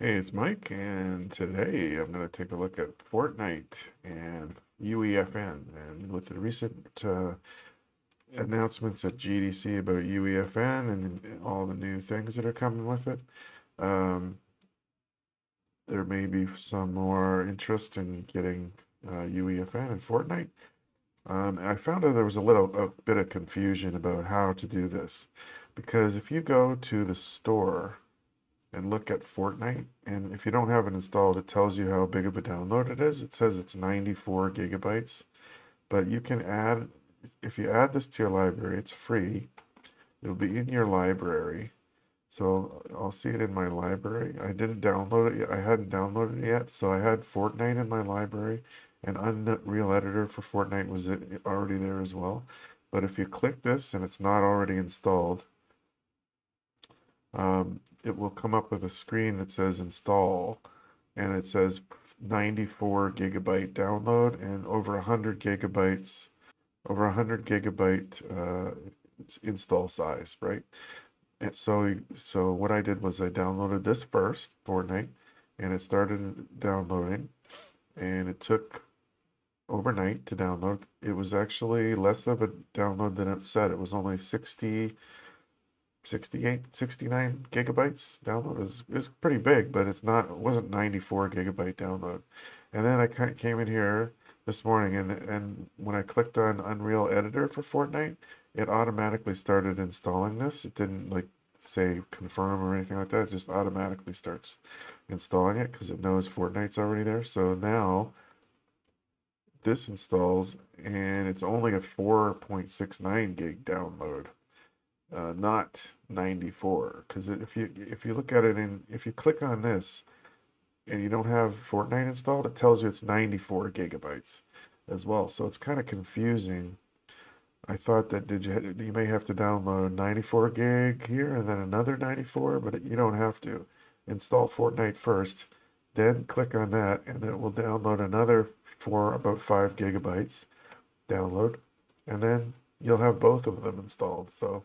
Hey, it's Mike, and today I'm going to take a look at Fortnite and UEFN. And with the recent announcements at GDC about UEFN and all the new things that are coming with it, um, there may be some more interest in getting UEFN and Fortnite. I found out there was a bit of confusion about how to do this, because if you go to the store and look at Fortnite, and if you don't have it installed, it tells you how big of a download it is. It says it's 94 gigabytes, but you can add, if you add this to your library, it's free. It'll be in your library. So I'll see it in my library. I didn't download it yet. I hadn't downloaded it yet. So I had Fortnite in my library, and Unreal Editor for Fortnite was already there as well. But if you click this and it's not already installed, it will come up with a screen that says install, and it says 94 gigabyte download and over 100 gigabyte install size, right? And so what I did was I downloaded this first, Fortnite, and it started downloading, and it took overnight to download. It was actually less of a download than it said. It was only 68, 69 gigabytes download. Is pretty big, but it wasn't 94 gigabyte download. And then I came in here this morning, and when I clicked on Unreal Editor for Fortnite, it automatically started installing this. It didn't like say confirm or anything like that. It just automatically starts installing it because it knows Fortnite's already there. So now this installs, and it's only a 4.69 gig download, not 94. Because if you look at it and if you click on this and you don't have Fortnite installed, it tells you it's 94 gigabytes as well. So it's kind of confusing. I thought that you may have to download 94 gig here and then another 94, but you don't have to. Install Fortnite first, then click on that, and it will download another for about 5 gigabytes download, and then you'll have both of them installed. So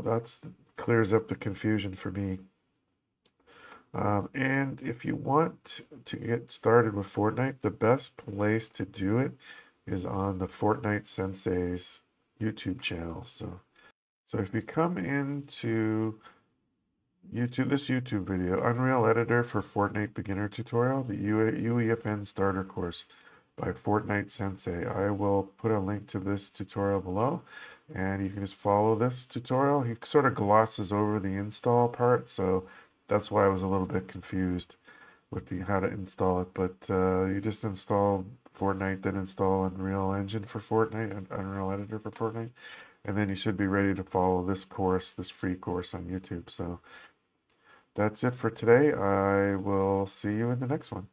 that's clears up the confusion for me. And if you want to get started with Fortnite, the best place to do it is on the Fortnite Sensei's YouTube channel. So if you come into this YouTube video, Unreal Editor for Fortnite Beginner Tutorial, the UEFN Starter Course by Fortnite Sensei. I will put a link to this tutorial below, and you can just follow this tutorial. He sort of glosses over the install part, so that's why I was a little bit confused with the how to install it. But you just install Fortnite, then install Unreal Engine for Fortnite and Unreal Editor for Fortnite, and then you should be ready to follow this course, this free course on YouTube. So that's it for today. I will see you in the next one.